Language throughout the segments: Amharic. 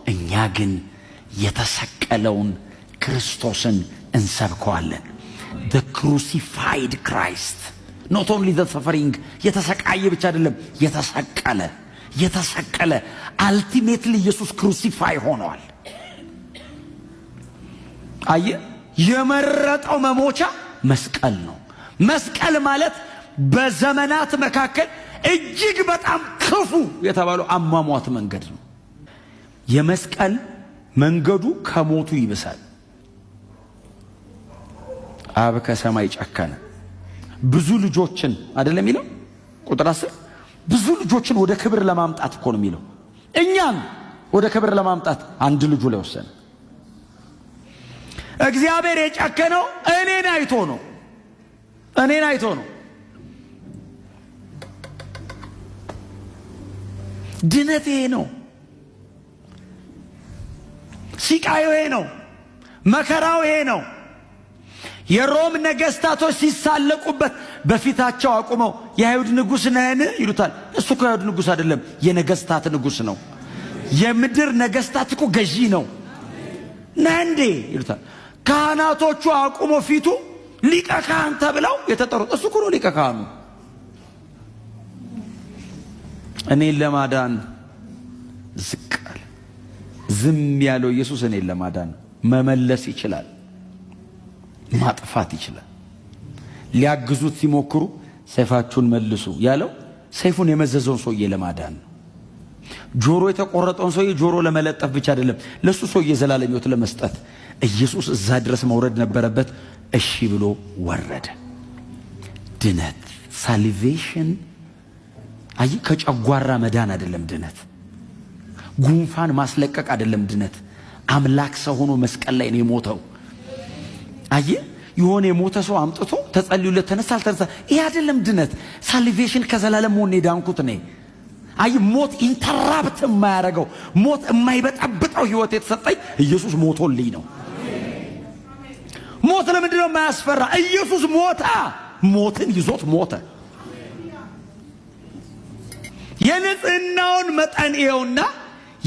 እኛ ግን የተሰቀለውን ክርስቶስን እንሰብከዋለን። the crucified Christ, not only the suffering የተሰቃየ ብቻ አይደለም የተሰቀለ ultimately ኢየሱስ crucify ሆኗል። አየ የመረጠው መሞቻ መስቀል ነው። መስቀል ማለት በዘመናት መካከል እጅግ በጣም ክፉ የተባለው አሟሟት መንገድ ነው። የመስቀል መንገዱ ከሞቱ ይብሳል። አብ ከሰማይ ጨከነ ብዙ ልጆችን አይደለም የሚለው ቁጥር 10 ብዙ ልጆችን ወደ ክብር ለማምጣት እኮ ነው የሚለው። እኛን ወደ ክብር ለማምጣት አንድ ልጁ ላይ ወሰነ። እግዚአብሔር የጨከነው እኔን አይቶ ነው። ድነት ይሄ ነው። ሲቃዩ ይሄ ነው። መከራው ይሄ ነው። የሮም ነገስታቶች ሲሳለቁበት በፊታቸው አቁመው የአይሁድ ንጉስ ነህን ይሉታል። እሱ እኮ የአይሁድ ንጉስ አይደለም፣ የነገስታት ንጉስ ነው። የምድር ነገስታት እኮ ገዢ ነው። ነንዴ ይሉታል። ካህናቶቹ አቁመው ፊቱ ሊቀ ካህን ተብለው የተጠሩት እሱ እኮ ነው ሊቀ ካህኑ። እኔን ለማዳን ዝቅ አለ። ዝም ያለው ኢየሱስ እኔን ለማዳን መመለስ ይችላል፣ ማጥፋት ይችላል። ሊያግዙት ሲሞክሩ ሰይፋችሁን መልሱ ያለው ሰይፉን የመዘዘውን ሰውዬ ለማዳን ነው። ጆሮ የተቆረጠውን ሰውዬ ጆሮ ለመለጠፍ ብቻ አይደለም፣ ለሱ ሰውዬ ዘላለም ሕይወት ለመስጠት ኢየሱስ እዛ ድረስ መውረድ ነበረበት። እሺ ብሎ ወረደ። ድነት ሳልቬሽን አይ ከጨጓራ መዳን አይደለም ድነት። ጉንፋን ማስለቀቅ አይደለም ድነት። አምላክ ሰው ሆኖ መስቀል ላይ ነው የሞተው። አይ የሆነ የሞተ ሰው አምጥቶ ተጸልዩለት ተነሳ አልተነሳ ይሄ አይደለም ድነት። ሳልቬሽን ከዘላለም ሞት ዳንኩት ነው። አይ ሞት ኢንተራፕት የማያደርገው ሞት የማይበጠብጠው ህይወት የተሰጠኝ ኢየሱስ ሞቶልኝ ነው። ሞት ለምንድን ነው የማያስፈራ? ኢየሱስ ሞታ፣ ሞትን ይዞት ሞተ። የንጽህናውን መጠን ይኸውና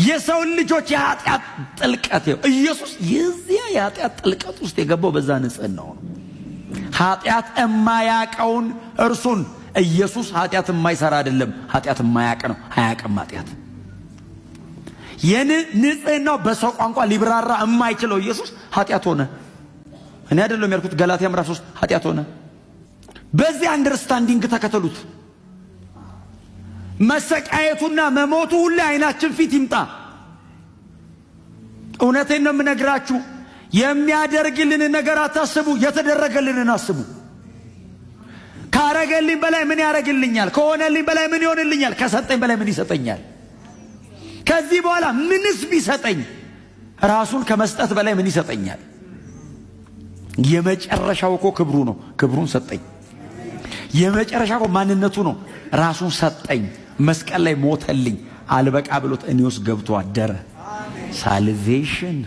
የሰው ልጆች የኃጢአት ጥልቀት ይኸው። ኢየሱስ የዚያ የኃጢአት ጥልቀት ውስጥ የገባው በዛ ንጽህናው ነው። ኃጢአት የማያቀውን እርሱን ኢየሱስ ኃጢአት የማይሰራ አይደለም፣ ኃጢአት የማያቅ ነው። አያቅም ኃጢአት። የንጽህናው በሰው ቋንቋ ሊብራራ የማይችለው ኢየሱስ ኃጢአት ሆነ። እኔ አይደለም ያልኩት፣ ገላትያ ምዕራፍ 3 ኃጢአት ሆነ። በዚህ አንደርስታንዲንግ ተከተሉት። መሰቃየቱና መሞቱ ሁሉ አይናችን ፊት ይምጣ። እውነቴን ነው የምነግራችሁ። የሚያደርግልን ነገር አታስቡ፣ የተደረገልንን አስቡ። ካረገልኝ በላይ ምን ያረግልኛል? ከሆነልኝ በላይ ምን ይሆንልኛል? ከሰጠኝ በላይ ምን ይሰጠኛል? ከዚህ በኋላ ምንስ ቢሰጠኝ ራሱን ከመስጠት በላይ ምን ይሰጠኛል? የመጨረሻው እኮ ክብሩ ነው። ክብሩን ሰጠኝ። የመጨረሻው ማንነቱ ነው። ራሱን ሰጠኝ። መስቀል ላይ ሞተልኝ። አልበቃ ብሎት እኔ ውስጥ ገብቶ አደረ። ሳልቬሽን